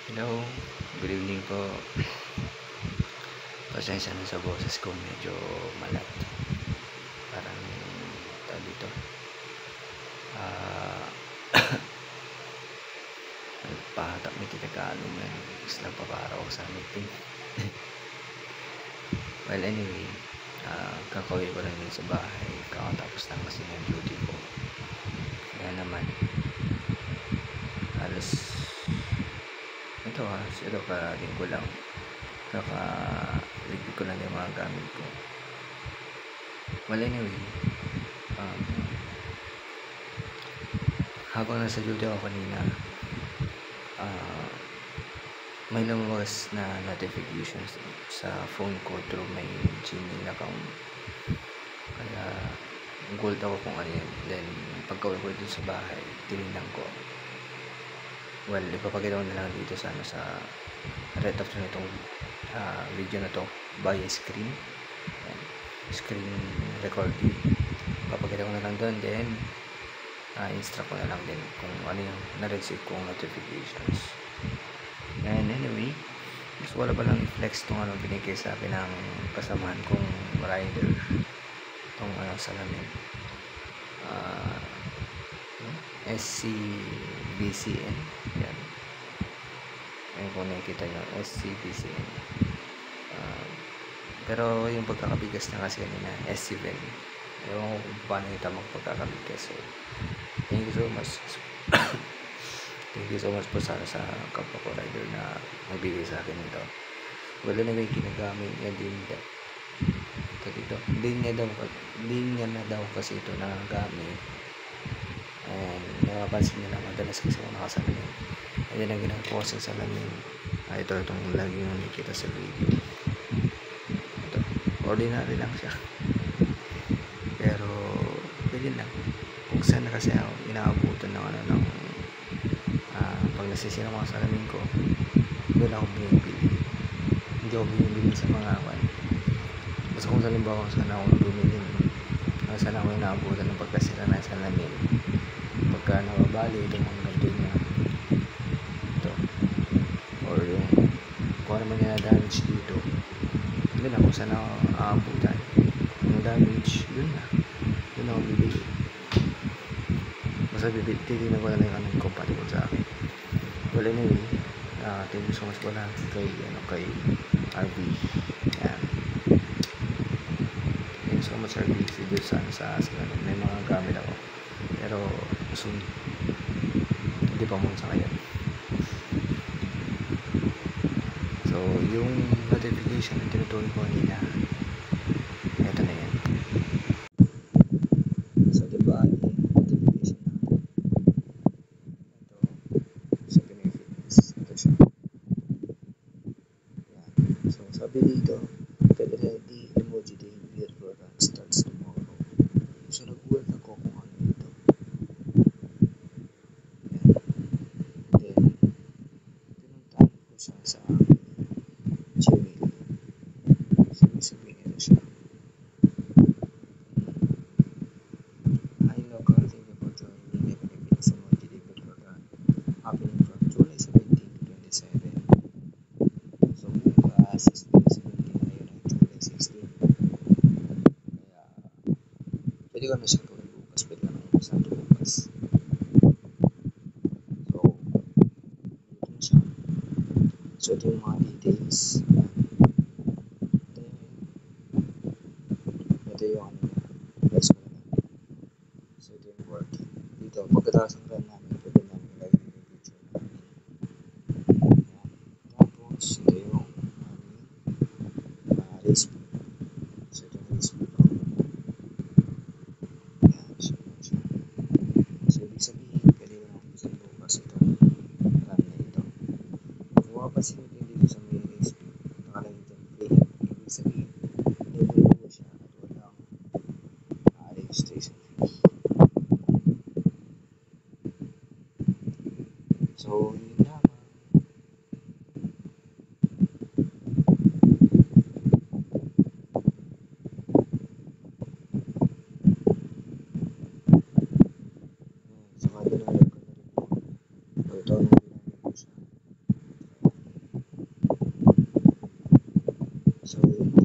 Hello, good evening po. Pasensya na sa boses ko, medyo malat. Parang tawag dito. Ah, Nagpahatak may tinagkaalam yan. Islang paparaw sa meeting. Well, anyway, kakauwi ko lang din sa bahay. Kakatapos lang kasi ng duty ko. Kaya naman, halos ito silo ka linggo lang. Kaka-ligpit ko lang yung mga gamit ko. Well, anyway, habang nasa duty ako kanina, may lumabas na notifications sa phone ko through my Gmail account. Kaya gulat ako kung ano yun. Then pagka-uwi ko dito sa bahay, tinignan ko. Well, ipapakita ko na lang dito sa right after nitong video na to via screen. Ayan, screen recording. Papakita ko na lang doon. Then instruct ko na lang din kung ano yung na-receive kong notifications. And anyway, gusto ko lang palang i-flex itong binigay sa akin ng kasamahan kong rider, itong salamin, SCBCN. Yan, ayun kung nakikita nyo, SCBCN. Pero yung pagkakabigas na kasi kanina, SC7. Ewan ko kung paano ito magpagkakabigas. So thank you so much. Thank you so much po sa kapwa ko rider na nagbigay sa akin ito. Wala na may ginagamit niya din dito. Hindi niya na daw kasi ito nagagamit. And napapansin niya na madalas kasi ako nakasalamin. Ayan ang ginagawa sa salamin. Itong lagi yung nakikita sa video. Ito, ordinary lang siya. Pero pwede lang. Kung saan na kasi ako inaabutan ng pag nasisira mga salamin ko, doon ako bumibili. Hindi ako bumibili sa mga basta kung halimbawa saan ako bumibili, saan ako inaabutan ng pagkasira ng salamin, pagka nababali itong mga ganito niya ito, or yung kung ano man yung damage dito, doon ako saan ako aabutan yung damage, doon ako bibili. Basta titignan ko na lang yung compatible sa akin. Well, anyway, thank you so much pala kay RV. Yan, thank you so much RV. Video sa may mga gamit ako, pero soon, hindi pa muna sa kanya. So yung notification na tinutuloy ko kanina, eto na yan. So diba notification na ito sa benefits, ito siya. Yan. So sabi dito, get ready, emoji day virtual run starts tomorrow. So nagulat ako kung ano ito. Yan. Then pinuntahan ko siya sa Gmail. So sabihin nito siya, hello girl, thank you for joining the benefits emoji day virtual run happening from July 17 to 27. So bukas is July 17, ngayon ay July 16. Kaya pwede ko na siya gawin bukas, pwede ka na umpisan ito bukas. So ito na siya. So ito yung mga details. Then ito yung guys ko na lang. So ito yung work dito. Pagkatapos ng run namin, pwede namin ilagay yung picture namin. Tapos ito yung race book. So ito yung race book ko. Yan, siya. So ibig sabihin, pwede ko na umpisan bukas itong run na ito. Kung mapapansin nyo din dito sa may race book, nakalagay dyan play. Ibig sabihin, libre po siya at walang registration fee. So yun lamang. Saka dinarag ko na rin po. So ito nung ginamit ko siya. So,